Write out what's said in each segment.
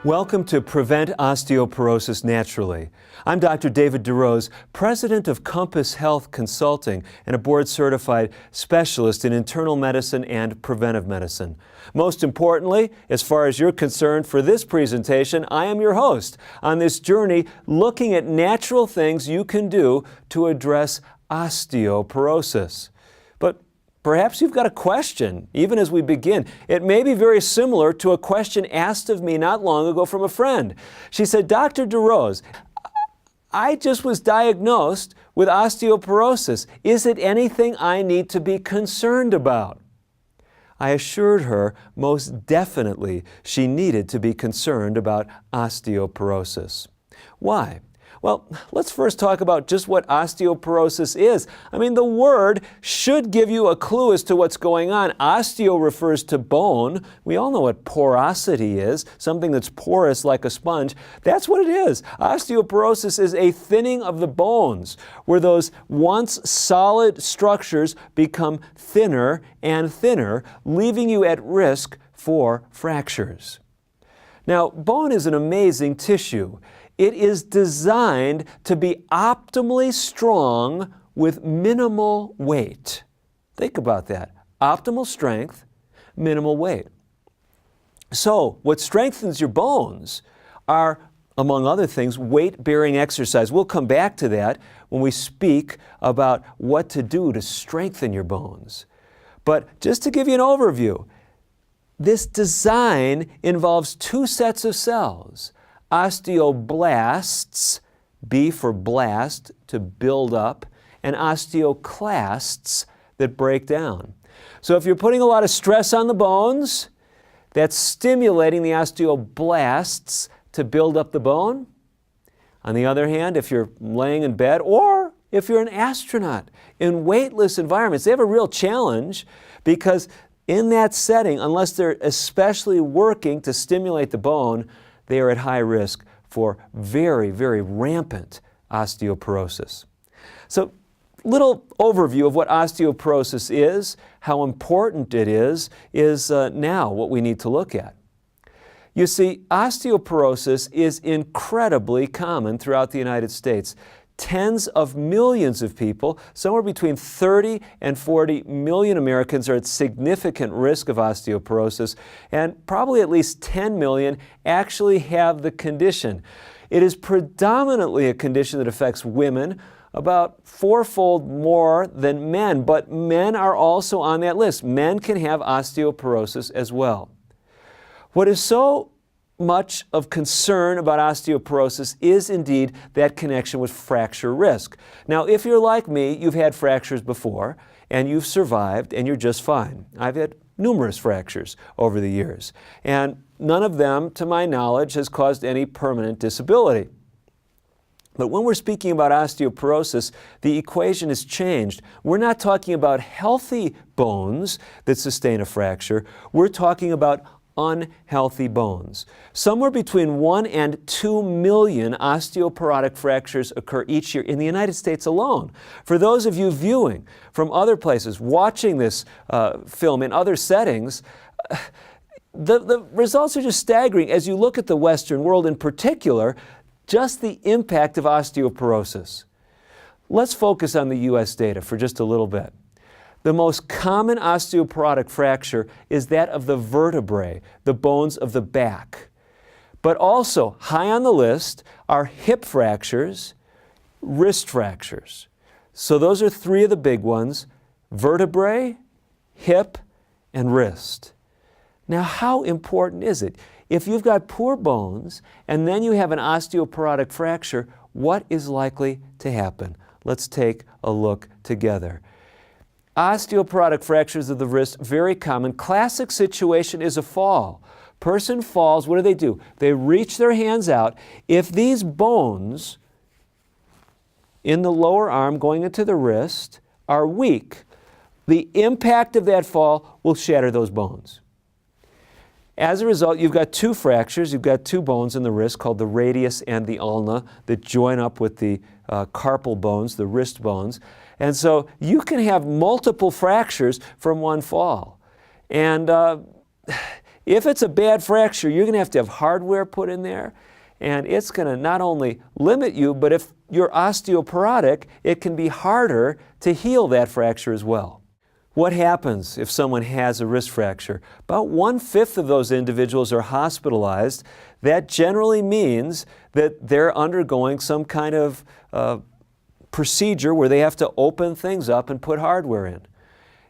Welcome to Prevent Osteoporosis Naturally. I'm Dr. David DeRose, president of Compass Health Consulting and a board-certified specialist in internal medicine and preventive medicine. Most importantly, as far as you're concerned for this presentation, I am your host on this journey looking at natural things you can do to address osteoporosis. But perhaps you've got a question, even as we begin. It may be very similar to a question asked of me not long ago from a friend. She said, Dr. DeRose, I just was diagnosed with osteoporosis. Is it anything I need to be concerned about? I assured her most definitely she needed to be concerned about osteoporosis. Why? Well, let's first talk about just what osteoporosis is. I mean, the word should give you a clue as to what's going on. Osteo refers to bone. We all know what porosity is, something that's porous like a sponge. That's what it is. Osteoporosis is a thinning of the bones, where those once solid structures become thinner and thinner, leaving you at risk for fractures. Now, bone is an amazing tissue. It is designed to be optimally strong with minimal weight. Think about that. Optimal strength, minimal weight. So, what strengthens your bones are, among other things, weight-bearing exercise. We'll come back to that when we speak about what to do to strengthen your bones. But just to give you an overview, this design involves two sets of cells. Osteoblasts, B for blast, to build up, and osteoclasts that break down. So if you're putting a lot of stress on the bones, that's stimulating the osteoblasts to build up the bone. On the other hand, if you're laying in bed, or if you're an astronaut in weightless environments, they have a real challenge because in that setting, unless they're especially working to stimulate the bone, they are at high risk for very, very rampant osteoporosis. So, little overview of what osteoporosis is, how important it is now what we need to look at. You see, osteoporosis is incredibly common throughout the United States. Tens of millions of people, somewhere between 30 and 40 million Americans are at significant risk of osteoporosis, and probably at least 10 million actually have the condition. It is predominantly a condition that affects women, about fourfold more than men, but men are also on that list. Men can have osteoporosis as well. What is so much of concern about osteoporosis is indeed that connection with fracture risk. Now, if you're like me, you've had fractures before, and you've survived, and you're just fine. I've had numerous fractures over the years, and none of them, to my knowledge, has caused any permanent disability. But when we're speaking about osteoporosis, the equation has changed. We're not talking about healthy bones that sustain a fracture. We're talking about unhealthy bones. Somewhere between 1 and 2 million osteoporotic fractures occur each year in the United States alone. For those of you viewing from other places, watching this film in other settings, the results are just staggering. As you look at the Western world in particular, just the impact of osteoporosis. Let's focus on the U.S. data for just a little bit. The most common osteoporotic fracture is that of the vertebrae, the bones of the back. But also, high on the list are hip fractures, wrist fractures. So those are three of the big ones: vertebrae, hip, and wrist. Now, how important is it? If you've got poor bones and then you have an osteoporotic fracture, what is likely to happen? Let's take a look together. Osteoporotic fractures of the wrist, very common. Classic situation is a fall. Person falls, what do? They reach their hands out. If these bones in the lower arm going into the wrist are weak, the impact of that fall will shatter those bones. As a result, you've got two fractures. You've got two bones in the wrist called the radius and the ulna that join up with the carpal bones, the wrist bones. And so you can have multiple fractures from one fall. And If it's a bad fracture, you're going to have hardware put in there, and it's going to not only limit you, but if you're osteoporotic, it can be harder to heal that fracture as well. What happens if someone has a wrist fracture? About 1/5 of those individuals are hospitalized. That generally means that they're undergoing some kind of procedure where they have to open things up and put hardware in.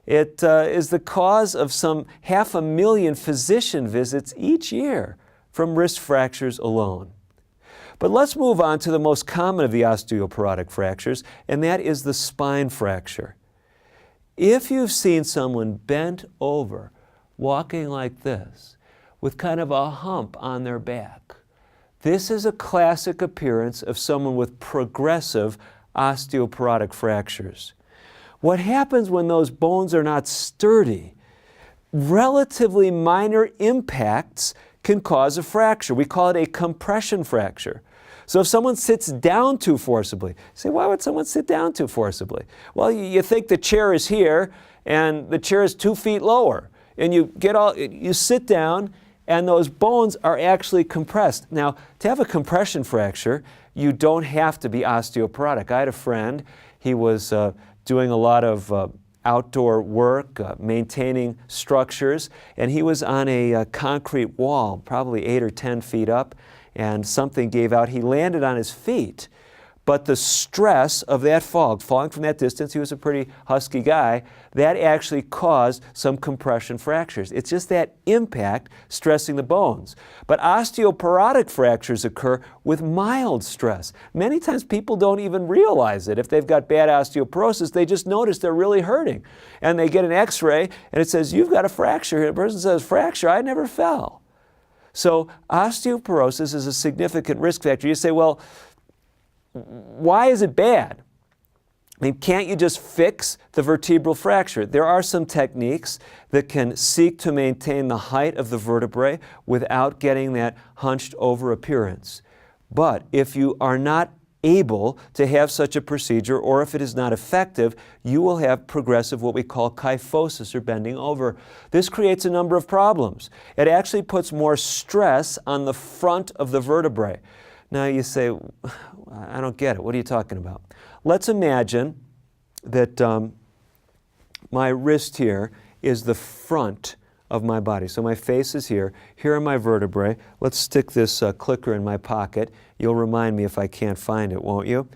It is the cause of some 500,000 physician visits each year from wrist fractures alone. But let's move on to the most common of the osteoporotic fractures, and that is the spine fracture. If you've seen someone bent over, walking like this, with kind of a hump on their back, this is a classic appearance of someone with progressive osteoporotic fractures. What happens when those bones are not sturdy? Relatively minor impacts can cause a fracture. We call it a compression fracture. So if someone sits down too forcibly, you say, why would someone sit down too forcibly? Well, you think the chair is here and the chair is 2 feet lower, and you sit down and those bones are actually compressed. Now, to have a compression fracture, you don't have to be osteoporotic. I had a friend, he was doing a lot of outdoor work, maintaining structures, and he was on a concrete wall, probably 8 or 10 feet up, and something gave out. He landed on his feet, but the stress of that falling from that distance, he was a pretty husky guy, that actually caused some compression fractures. It's just that impact stressing the bones. But osteoporotic fractures occur with mild stress. Many times people don't even realize it. If they've got bad osteoporosis, they just notice they're really hurting. And they get an x-ray and it says, you've got a fracture here. The person says, fracture? I never fell. So osteoporosis is a significant risk factor. You say, well, why is it bad? I mean, can't you just fix the vertebral fracture? There are some techniques that can seek to maintain the height of the vertebrae without getting that hunched over appearance. But if you are not able to have such a procedure, or if it is not effective, you will have progressive what we call kyphosis, or bending over. This creates a number of problems. It actually puts more stress on the front of the vertebrae. Now you say, I don't get it. What are you talking about? Let's imagine that my wrist here is the front of my body. So my face is here. Here are my vertebrae. Let's stick this clicker in my pocket. You'll remind me if I can't find it, won't you?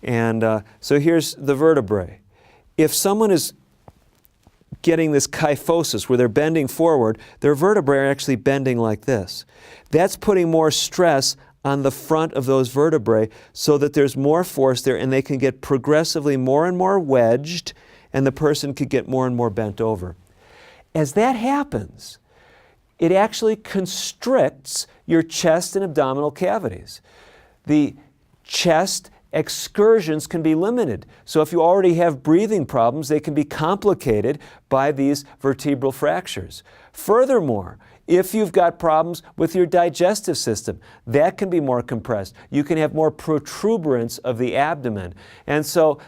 And so here's the vertebrae. If someone is getting this kyphosis where they're bending forward, their vertebrae are actually bending like this. That's putting more stress on the front of those vertebrae so that there's more force there and they can get progressively more and more wedged and the person could get more and more bent over. As that happens, it actually constricts your chest and abdominal cavities. The chest excursions can be limited. So if you already have breathing problems, they can be complicated by these vertebral fractures. Furthermore, if you've got problems with your digestive system, that can be more compressed. You can have more protuberance of the abdomen. And so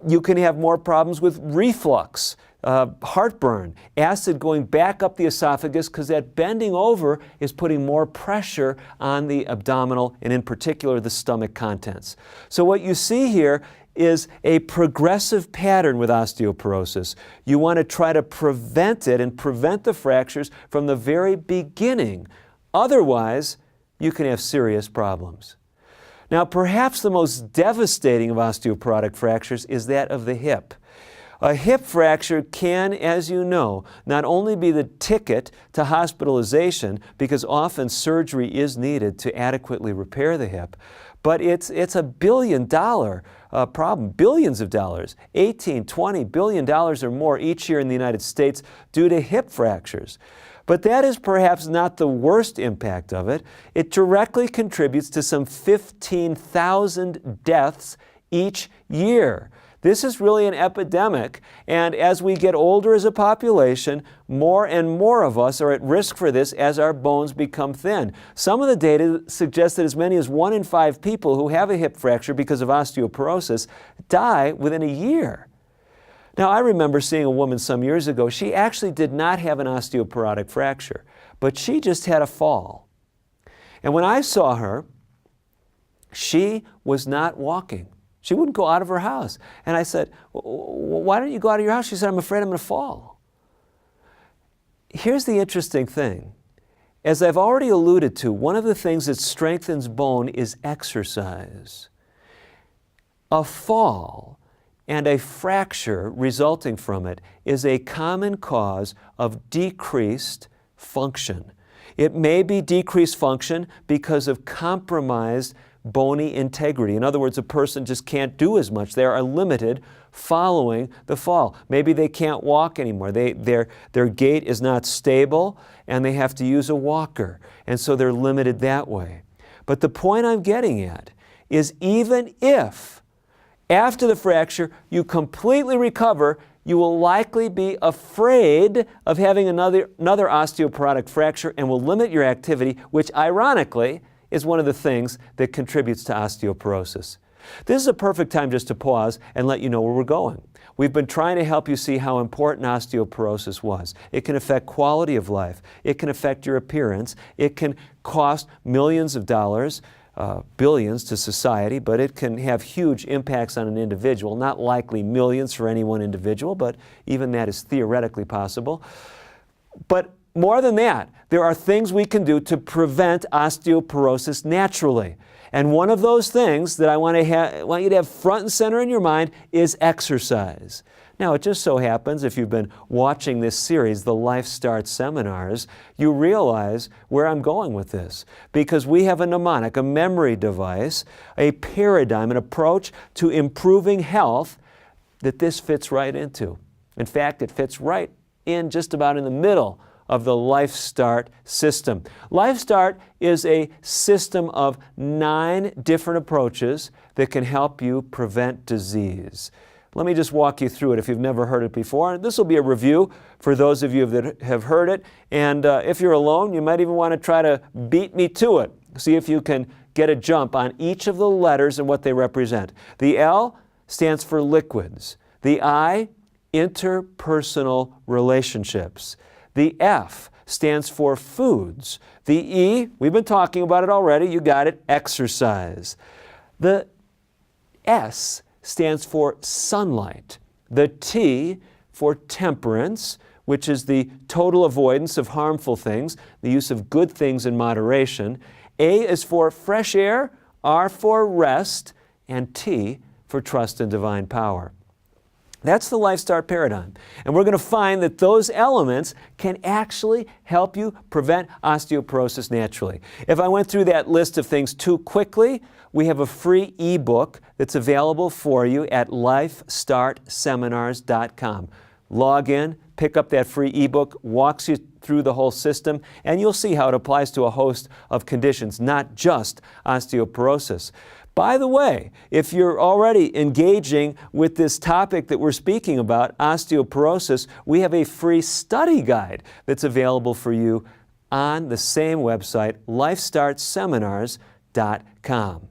you can have more problems with reflux, heartburn, acid going back up the esophagus because that bending over is putting more pressure on the abdominal and in particular the stomach contents. So what you see here is a progressive pattern with osteoporosis. You want to try to prevent it and prevent the fractures from the very beginning. Otherwise, you can have serious problems. Now, perhaps the most devastating of osteoporotic fractures is that of the hip. A hip fracture can, as you know, not only be the ticket to hospitalization, because often surgery is needed to adequately repair the hip, but it's a billion-dollar problem, billions of dollars, 18, 20 billion dollars or more each year in the United States due to hip fractures. But that is perhaps not the worst impact of it. It directly contributes to some 15,000 deaths each year. This is really an epidemic, and as we get older as a population, more and more of us are at risk for this as our bones become thin. Some of the data suggests that as many as 1 in 5 people who have a hip fracture because of osteoporosis die within a year. Now, I remember seeing a woman some years ago. She actually did not have an osteoporotic fracture, but she just had a fall. And when I saw her, she was not walking. She wouldn't go out of her house. And I said, why don't you go out of your house? She said, I'm afraid I'm going to fall. Here's the interesting thing. As I've already alluded to, one of the things that strengthens bone is exercise. A fall and a fracture resulting from it is a common cause of decreased function. It may be decreased function because of compromised bony integrity. In other words, a person just can't do as much. They are limited following the fall. Maybe they can't walk anymore. Their gait is not stable and they have to use a walker. And so they're limited that way. But the point I'm getting at is even if after the fracture you completely recover, you will likely be afraid of having another osteoporotic fracture and will limit your activity, which ironically is one of the things that contributes to osteoporosis. This is a perfect time just to pause and let you know where we're going. We've been trying to help you see how important osteoporosis was. It can affect quality of life. It can affect your appearance. It can cost millions of dollars, billions to society, but it can have huge impacts on an individual. Not likely millions for any one individual, but even that is theoretically possible. But more than that, there are things we can do to prevent osteoporosis naturally. And one of those things that I want you to have front and center in your mind is exercise. Now, it just so happens, if you've been watching this series, the LifeStart seminars, you realize where I'm going with this. Because we have a mnemonic, a memory device, a paradigm, an approach to improving health that this fits right into. In fact, it fits right in just about in the middle of the LifeStart system. LifeStart is a system of 9 different approaches that can help you prevent disease. Let me just walk you through it if you've never heard it before. This will be a review for those of you that have heard it. And if you're alone, you might even want to try to beat me to it. See if you can get a jump on each of the letters and what they represent. The L stands for liquids. The I, interpersonal relationships. The F stands for foods. The E, we've been talking about it already, you got it, exercise. The S stands for sunlight. The T for temperance, which is the total avoidance of harmful things, the use of good things in moderation. A is for fresh air, R for rest, and T for trust in divine power. That's the LifeStart paradigm. And we're going to find that those elements can actually help you prevent osteoporosis naturally. If I went through that list of things too quickly, we have a free ebook that's available for you at lifestartseminars.com. Log in, pick up that free ebook, walks you through the whole system, and you'll see how it applies to a host of conditions, not just osteoporosis. By the way, if you're already engaging with this topic that we're speaking about, osteoporosis, we have a free study guide that's available for you on the same website, lifestartseminars.com.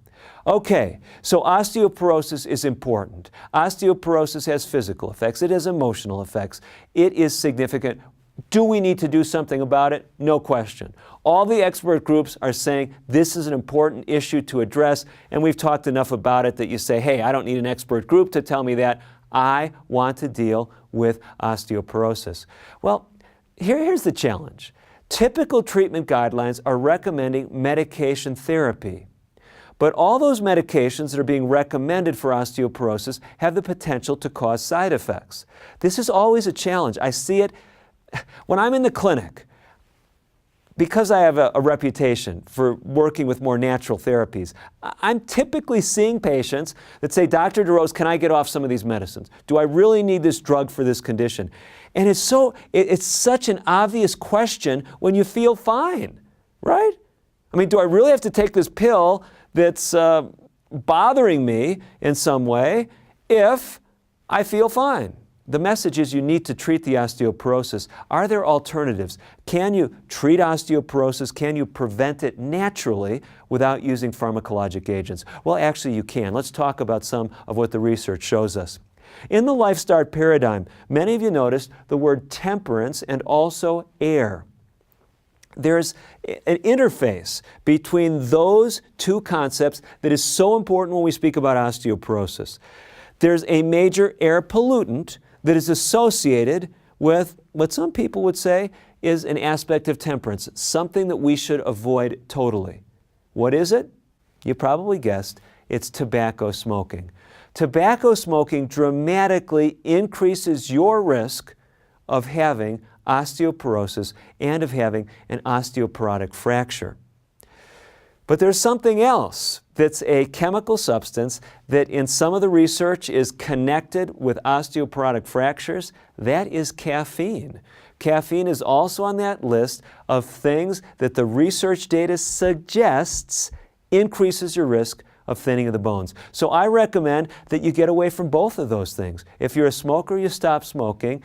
Okay, so osteoporosis is important. Osteoporosis has physical effects. It has emotional effects. It is significant. Do we need to do something about it? No question. All the expert groups are saying this is an important issue to address, and we've talked enough about it that you say, hey, I don't need an expert group to tell me that. I want to deal with osteoporosis. Well, here's the challenge. Typical treatment guidelines are recommending medication therapy. But all those medications that are being recommended for osteoporosis have the potential to cause side effects. This is always a challenge. I see it when I'm in the clinic. Because I have a reputation for working with more natural therapies, I'm typically seeing patients that say, Dr. DeRose, can I get off some of these medicines? Do I really need this drug for this condition? And it's such an obvious question when you feel fine, right? I mean, do I really have to take this pill that's bothering me in some way if I feel fine? The message is you need to treat the osteoporosis. Are there alternatives? Can you treat osteoporosis? Can you prevent it naturally without using pharmacologic agents? Well, actually you can. Let's talk about some of what the research shows us. In the LifeStart paradigm, many of you noticed the word temperance and also air. There's an interface between those two concepts that is so important when we speak about osteoporosis. There's a major air pollutant that is associated with what some people would say is an aspect of temperance, something that we should avoid totally. What is it? You probably guessed, it's tobacco smoking. Tobacco smoking dramatically increases your risk of having osteoporosis and of having an osteoporotic fracture. But there's something else that's a chemical substance that in some of the research is connected with osteoporotic fractures. That is caffeine. Caffeine is also on that list of things that the research data suggests increases your risk of thinning of the bones. So I recommend that you get away from both of those things. If you're a smoker, you stop smoking.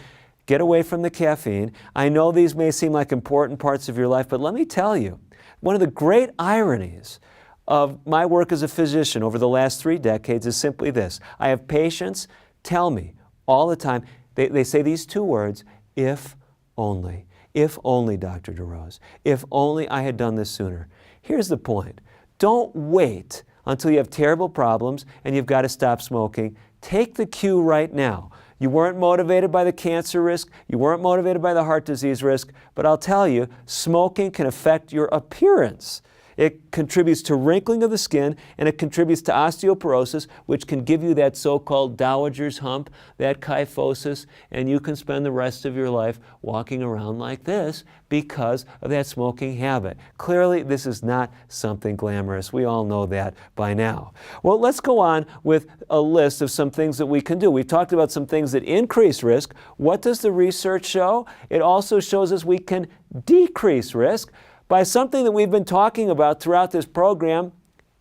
Get away from the caffeine. I know these may seem like important parts of your life, but let me tell you, one of the great ironies of my work as a physician over the last 3 decades is simply this. I have patients tell me all the time, they say these 2 words, if only. If only, Dr. DeRose. If only I had done this sooner. Here's the point. Don't wait until you have terrible problems and you've got to stop smoking. Take the cue right now. You weren't motivated by the cancer risk, you weren't motivated by the heart disease risk, but I'll tell you, smoking can affect your appearance. It contributes to wrinkling of the skin, and it contributes to osteoporosis, which can give you that so-called dowager's hump, that kyphosis, and you can spend the rest of your life walking around like this because of that smoking habit. Clearly, this is not something glamorous. We all know that by now. Well, let's go on with a list of some things that we can do. We've talked about some things that increase risk. What does the research show? It also shows us we can decrease risk by something that we've been talking about throughout this program,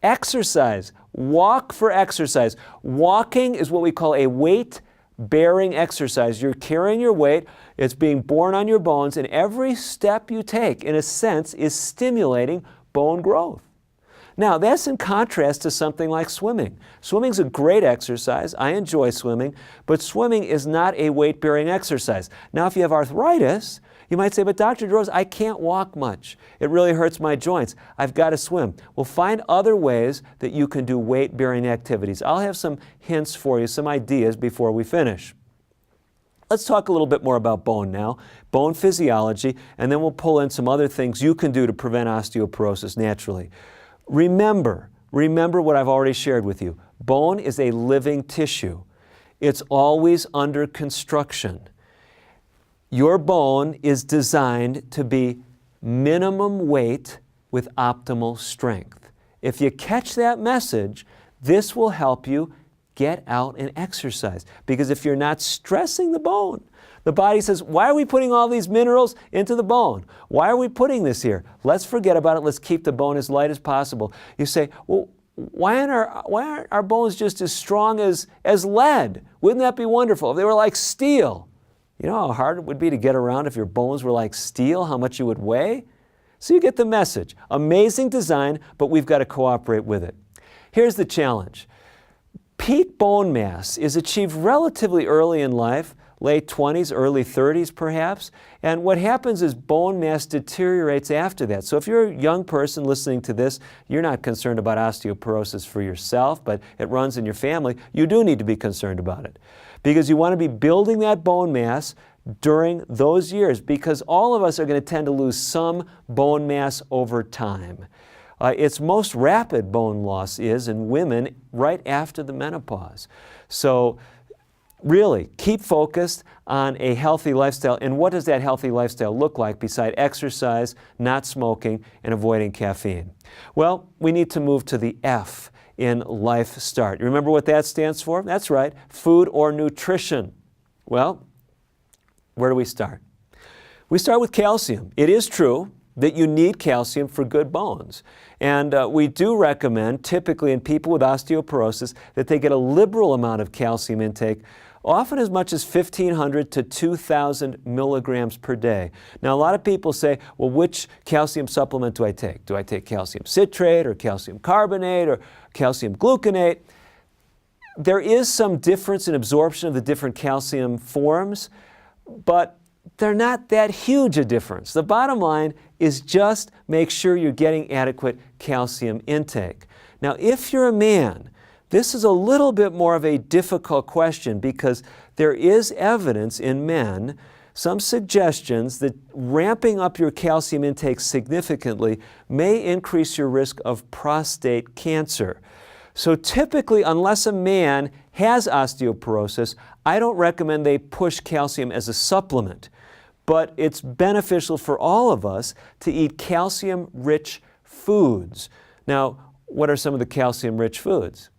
exercise. Walk for exercise. Walking is what we call a weight-bearing exercise. You're carrying your weight, it's being borne on your bones, and every step you take, in a sense, is stimulating bone growth. Now, that's in contrast to something like swimming. Swimming's a great exercise. I enjoy swimming, but swimming is not a weight-bearing exercise. Now, if you have arthritis, you might say, but Dr. DeRose, I can't walk much. It really hurts my joints. I've got to swim. Well, find other ways that you can do weight-bearing activities. I'll have some hints for you, some ideas before we finish. Let's talk a little bit more about bone now, bone physiology, and then we'll pull in some other things you can do to prevent osteoporosis naturally. Remember what I've already shared with you. Bone is a living tissue. It's always under construction. Your bone is designed to be minimum weight with optimal strength. If you catch that message, this will help you get out and exercise. Because if you're not stressing the bone, the body says, why are we putting all these minerals into the bone? Why are we putting this here? Let's forget about it. Let's keep the bone as light as possible. You say, well, why aren't our bones just as strong as lead? Wouldn't that be wonderful if they were like steel? You know how hard it would be to get around if your bones were like steel, how much you would weigh? So you get the message. Amazing design, but we've got to cooperate with it. Here's the challenge. Peak bone mass is achieved relatively early in life, late 20s, early 30s perhaps, and what happens is bone mass deteriorates after that. So if you're a young person listening to this, you're not concerned about osteoporosis for yourself, but it runs in your family, you do need to be concerned about it. Because you want to be building that bone mass during those years, because all of us are going to tend to lose some bone mass over time. Its most rapid bone loss is in women right after the menopause. So really, keep focused on a healthy lifestyle. And what does that healthy lifestyle look like beside exercise, not smoking, and avoiding caffeine? Well, we need to move to the F in LifeStart. You remember what that stands for? That's right, food or nutrition. Well, where do we start? We start with calcium. It is true that you need calcium for good bones. And we do recommend, typically in people with osteoporosis, that they get a liberal amount of calcium intake, often as much as 1,500 to 2,000 milligrams per day. Now, a lot of people say, well, which calcium supplement do I take? Do I take calcium citrate or calcium carbonate or calcium gluconate? There is some difference in absorption of the different calcium forms, but they're not that huge a difference. The bottom line is just make sure you're getting adequate calcium intake. Now, if you're a man, this is a little bit more of a difficult question because there is evidence in men, some suggestions that ramping up your calcium intake significantly may increase your risk of prostate cancer. So typically, unless a man has osteoporosis, I don't recommend they push calcium as a supplement. But it's beneficial for all of us to eat calcium-rich foods. Now, what are some of the calcium-rich foods?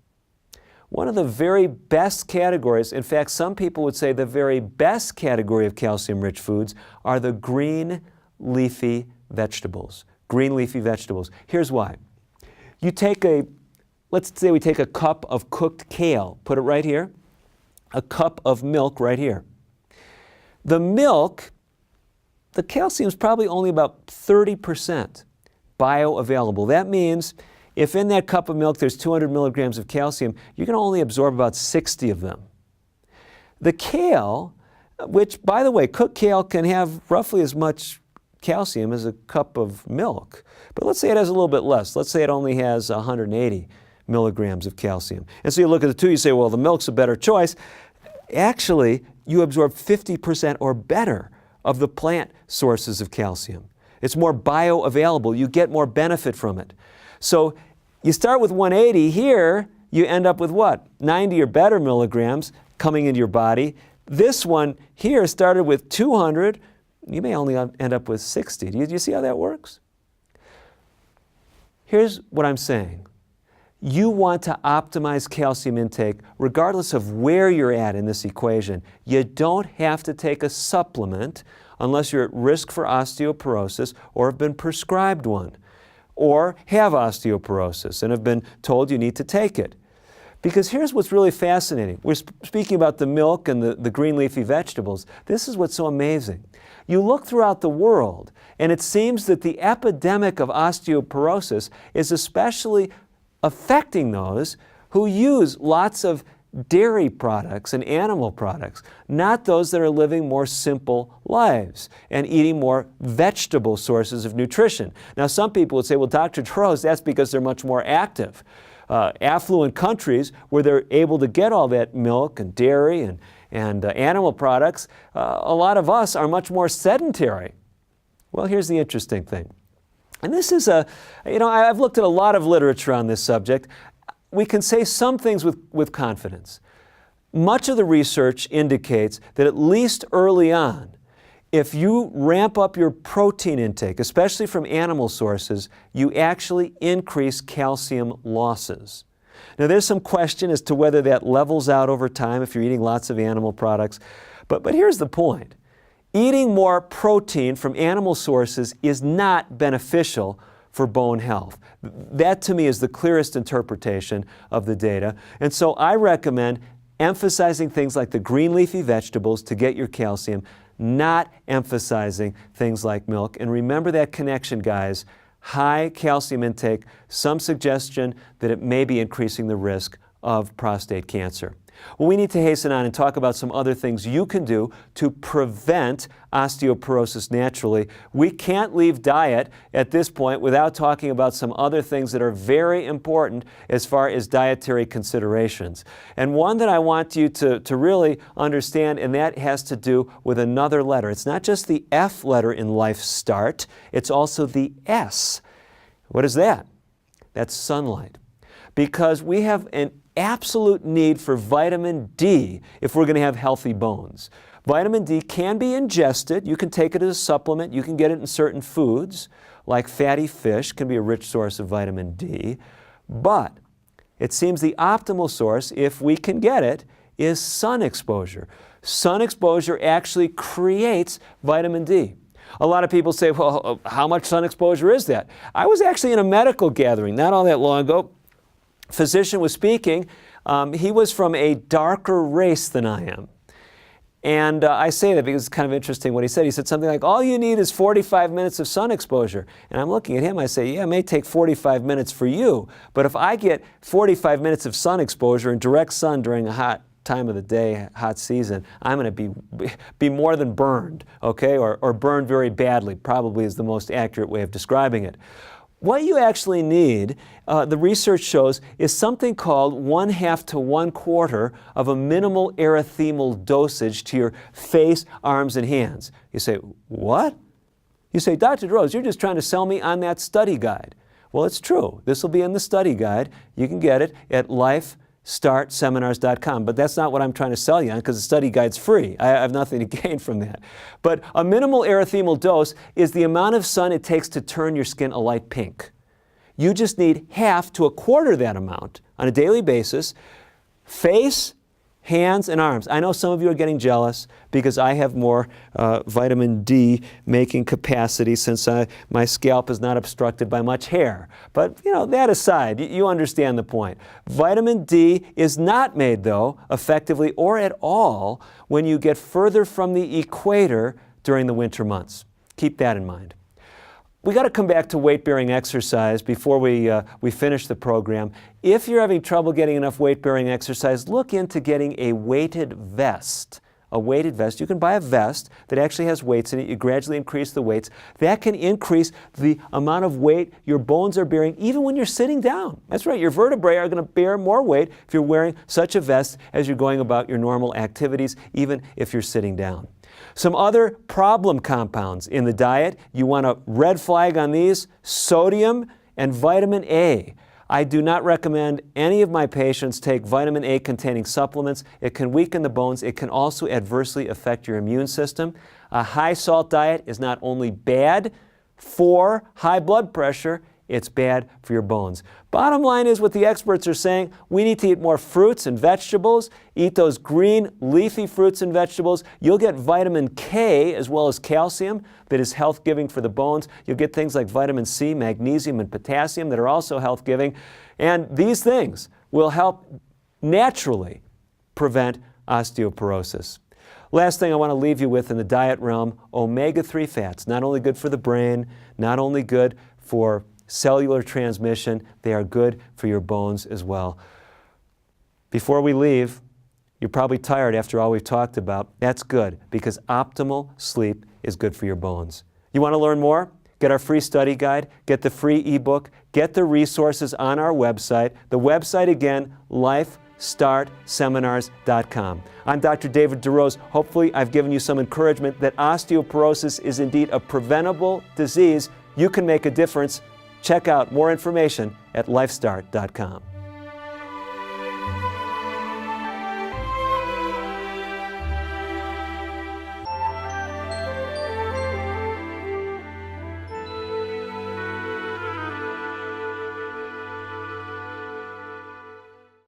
One of the very best categories, in fact, some people would say the very best category of calcium-rich foods are the green leafy vegetables. Green leafy vegetables. Here's why. You take let's say we take a cup of cooked kale, put it right here, a cup of milk right here. The milk, the calcium is probably only about 30% bioavailable. That means if in that cup of milk there's 200 milligrams of calcium, you're going to only absorb about 60 of them. The kale, which, by the way, cooked kale can have roughly as much calcium as a cup of milk. But let's say it has a little bit less. Let's say it only has 180 milligrams of calcium. And so you look at the two, you say, well, the milk's a better choice. Actually, you absorb 50% or better of the plant sources of calcium. It's more bioavailable. You get more benefit from it. So you start with 180 here, you end up with what? 90 or better milligrams coming into your body. This one here started with 200. You may only end up with 60. Do you see how that works? Here's what I'm saying. You want to optimize calcium intake regardless of where you're at in this equation. You don't have to take a supplement unless you're at risk for osteoporosis or have been prescribed one, or have osteoporosis and have been told you need to take it. Because here's what's really fascinating. We're speaking about the milk and the green leafy vegetables. This is what's so amazing. You look throughout the world, and it seems that the epidemic of osteoporosis is especially affecting those who use lots of dairy products and animal products, not those that are living more simple lives and eating more vegetable sources of nutrition. Now, some people would say, well, Dr. DeRose, that's because they're much more active. Affluent countries where they're able to get all that milk and dairy and animal products, a lot of us are much more sedentary. Well, here's the interesting thing. And this is I've looked at a lot of literature on this subject. We can say some things with confidence. Much of the research indicates that at least early on, if you ramp up your protein intake, especially from animal sources, you actually increase calcium losses. Now, there's some question as to whether that levels out over time if you're eating lots of animal products. But here's the point. Eating more protein from animal sources is not beneficial for bone health. That, to me, is the clearest interpretation of the data. And so I recommend emphasizing things like the green leafy vegetables to get your calcium, not emphasizing things like milk. And remember that connection, guys. High calcium intake, some suggestion that it may be increasing the risk of prostate cancer. Well, we need to hasten on and talk about some other things you can do to prevent osteoporosis naturally. We can't leave diet at this point without talking about some other things that are very important as far as dietary considerations. And one that I want you to really understand, and that has to do with another letter. It's not just the F letter in LifeStart, it's also the S. What is that? That's sunlight. Because we have an absolute need for vitamin D if we're going to have healthy bones. Vitamin D can be ingested. You can take it as a supplement. You can get it in certain foods, like fatty fish can be a rich source of vitamin D. But it seems the optimal source, if we can get it, is sun exposure. Sun exposure actually creates vitamin D. A lot of people say, well, how much sun exposure is that? I was actually in a medical gathering not all that long ago. Physician was speaking. He was from a darker race than I am. And I say that because it's kind of interesting what he said. He said something like, all you need is 45 minutes of sun exposure. And I'm looking at him, I say, yeah, it may take 45 minutes for you. But if I get 45 minutes of sun exposure in direct sun during a hot time of the day, hot season, I'm going to be more than burned, okay, or burned very badly, probably is the most accurate way of describing it. What you actually need, the research shows, is something called 1/2 to 1/4 of a minimal erythemal dosage to your face, arms, and hands. You say, what? You say, Dr. DeRose, you're just trying to sell me on that study guide. Well, it's true. This will be in the study guide. You can get it at LifeStartSeminars.com, but that's not what I'm trying to sell you on, because the study guide's free. I have nothing to gain from that. But a minimal erythemal dose is the amount of sun it takes to turn your skin a light pink. You just need 1/2 to 1/4 that amount on a daily basis. Face, hands, and arms. I know some of you are getting jealous because I have more vitamin D making capacity since my scalp is not obstructed by much hair. But you know, that aside, you understand the point. Vitamin D is not made, though, effectively or at all when you get further from the equator during the winter months. Keep that in mind. We got to come back to weight-bearing exercise before we finish the program. If you're having trouble getting enough weight-bearing exercise, look into getting a weighted vest. A weighted vest. You can buy a vest that actually has weights in it. You gradually increase the weights. That can increase the amount of weight your bones are bearing even when you're sitting down. That's right. Your vertebrae are going to bear more weight if you're wearing such a vest as you're going about your normal activities, even if you're sitting down. Some other problem compounds in the diet, you want a red flag on these: sodium and vitamin A. I do not recommend any of my patients take vitamin A containing supplements. It can weaken the bones. It can also adversely affect your immune system. A high salt diet is not only bad for high blood pressure, it's bad for your bones. Bottom line is what the experts are saying: we need to eat more fruits and vegetables. Eat those green, leafy fruits and vegetables. You'll get vitamin K as well as calcium that is health-giving for the bones. You'll get things like vitamin C, magnesium, and potassium that are also health-giving. And these things will help naturally prevent osteoporosis. Last thing I want to leave you with in the diet realm: omega-3 fats. Not only good for the brain, not only good for cellular transmission, they are good for your bones as well. Before we leave, you're probably tired after all we've talked about. That's good, because optimal sleep is good for your bones. You want to learn more? Get our free study guide, get the free ebook, get the resources on our website. The website again, LifeStartSeminars.com. I'm Dr. David DeRose. Hopefully I've given you some encouragement that osteoporosis is indeed a preventable disease. You can make a difference. Check out more information at LifeStart.com.